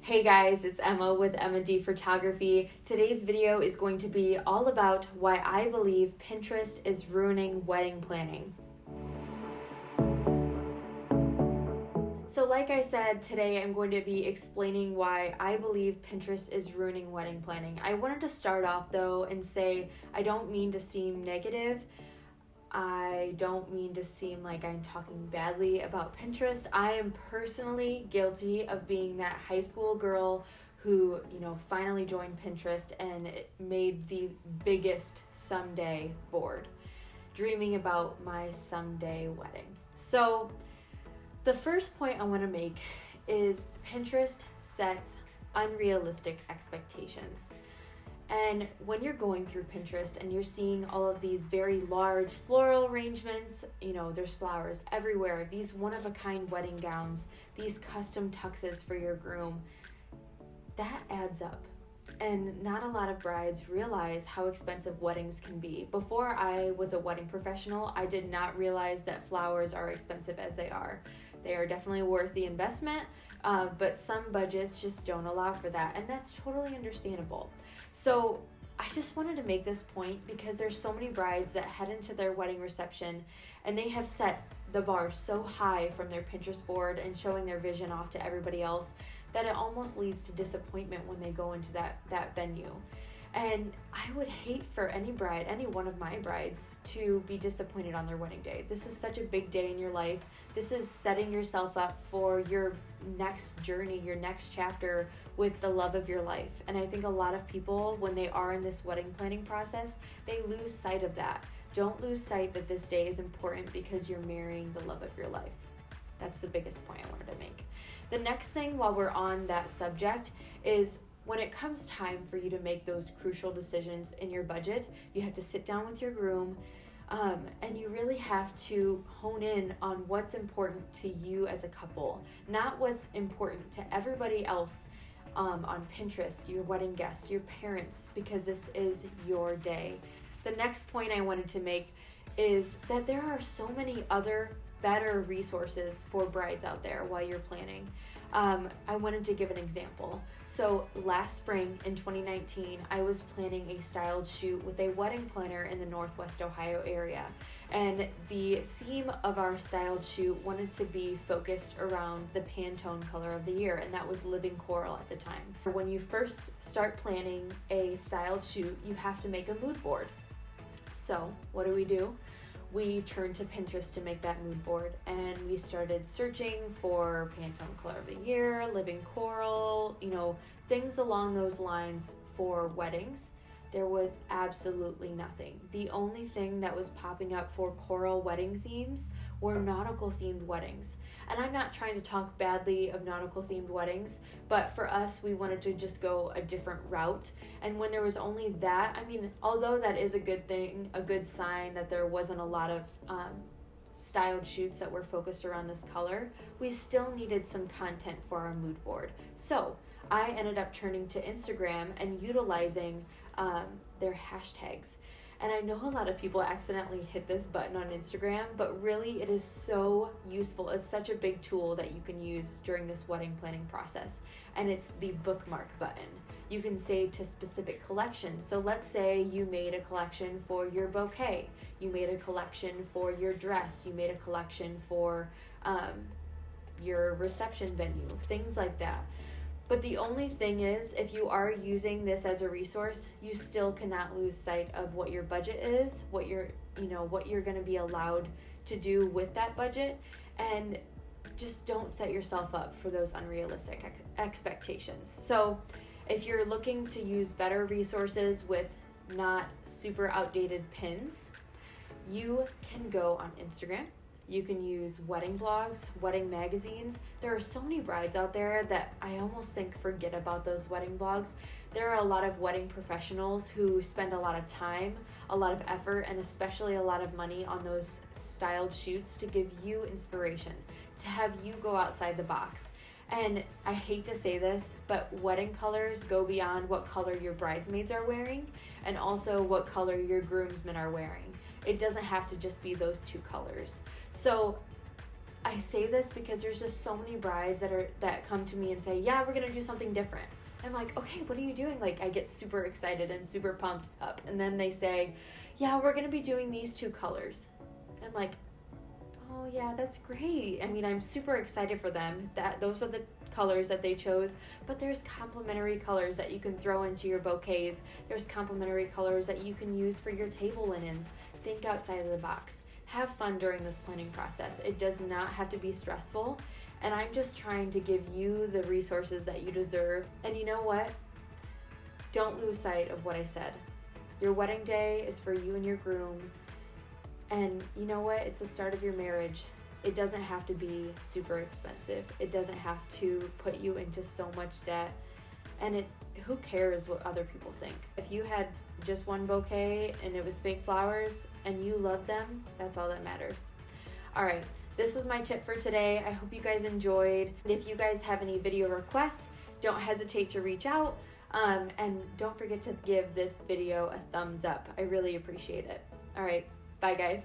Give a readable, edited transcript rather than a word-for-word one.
Hey guys, it's Emma with Emma D Photography. Today's video is going to be all about why I believe Pinterest is ruining wedding planning. So like I said, today I'm going to be explaining why I believe Pinterest is ruining wedding planning. I wanted to start off though and say I don't mean to seem negative. I don't mean to seem like I'm talking badly about Pinterest. I am personally guilty of being that high school girl who, finally joined Pinterest and it made the biggest someday board, dreaming about my someday wedding. So the first point I want to make is Pinterest sets unrealistic expectations. And when you're going through Pinterest and you're seeing all of these very large floral arrangements, there's flowers everywhere, these one-of-a-kind wedding gowns, these custom tuxes for your groom, that adds up. And not a lot of brides realize how expensive weddings can be. Before I was a wedding professional, I did not realize that flowers are expensive as they are. They are definitely worth the investment, but some budgets just don't allow for that, and that's totally understandable. So I just wanted to make this point because there's so many brides that head into their wedding reception and they have set the bar so high from their Pinterest board and showing their vision off to everybody else that it almost leads to disappointment when they go into that venue. And I would hate for any bride, any one of my brides, to be disappointed on their wedding day. This is such a big day in your life. This is setting yourself up for your next journey, your next chapter with the love of your life. And I think a lot of people, when they are in this wedding planning process, they lose sight of that. Don't lose sight that this day is important because you're marrying the love of your life. That's the biggest point I wanted to make. The next thing, while we're on that subject, is when it comes time for you to make those crucial decisions in your budget, you have to sit down with your groom, and you really have to hone in on what's important to you as a couple, not what's important to everybody else on Pinterest, your wedding guests, your parents, because this is your day. The next point I wanted to make is that there are so many other better resources for brides out there while you're planning. I wanted to give an example. So last spring in 2019, I was planning a styled shoot with a wedding planner in the Northwest Ohio area. And the theme of our styled shoot wanted to be focused around the Pantone color of the year, and that was living coral at the time. When you first start planning a styled shoot, you have to make a mood board. So what do? We turned to Pinterest to make that mood board, and we started searching for Pantone color of the year, living coral, things along those lines for weddings. There was absolutely nothing. The only thing that was popping up for coral wedding themes were nautical themed weddings. And I'm not trying to talk badly of nautical themed weddings, but for us, we wanted to just go a different route. And when there was only that, although that is a good thing, a good sign that there wasn't a lot of styled shoots that were focused around this color, we still needed some content for our mood board. So I ended up turning to Instagram and utilizing their hashtags. And I know a lot of people accidentally hit this button on Instagram, but really it is so useful. It's such a big tool that you can use during this wedding planning process. And it's the bookmark button. You can save to specific collections. So let's say you made a collection for your bouquet. You made a collection for your dress. You made a collection for your reception venue, things like that. But the only thing is, if you are using this as a resource, you still cannot lose sight of what your budget is, what you're going to be allowed to do with that budget, and just don't set yourself up for those unrealistic expectations. So if you're looking to use better resources with not super outdated pins, you can go on Instagram. You can use wedding blogs, wedding magazines. There are so many brides out there that I almost think forget about those wedding blogs. There are a lot of wedding professionals who spend a lot of time, a lot of effort, and especially a lot of money on those styled shoots to give you inspiration, to have you go outside the box. And I hate to say this, but wedding colors go beyond what color your bridesmaids are wearing and also what color your groomsmen are wearing. It doesn't have to just be those two colors. So I say this because there's just so many brides that come to me and say, yeah, we're gonna do something different. I'm like, okay, what are you doing? Like, I get super excited and super pumped up. And then they say, yeah, we're gonna be doing these 2 colors. And I'm like, oh yeah, that's great. I mean, I'm super excited for them that those are the colors that they chose, but there's complementary colors that you can throw into your bouquets. There's complementary colors that you can use for your table linens. Think outside of the box. Have fun during this planning process. It does not have to be stressful, and I'm just trying to give you the resources that you deserve. And you know what? Don't lose sight of what I said. Your wedding day is for you and your groom, and you know what? It's the start of your marriage. It doesn't have to be super expensive. It doesn't have to put you into so much debt, and who cares what other people think? If you had just one bouquet and it was fake flowers and you love them, that's all that matters. All right, this was my tip for today. I hope you guys enjoyed. If you guys have any video requests, don't hesitate to reach out, and don't forget to give this video a thumbs up. I really appreciate it. All right, bye guys.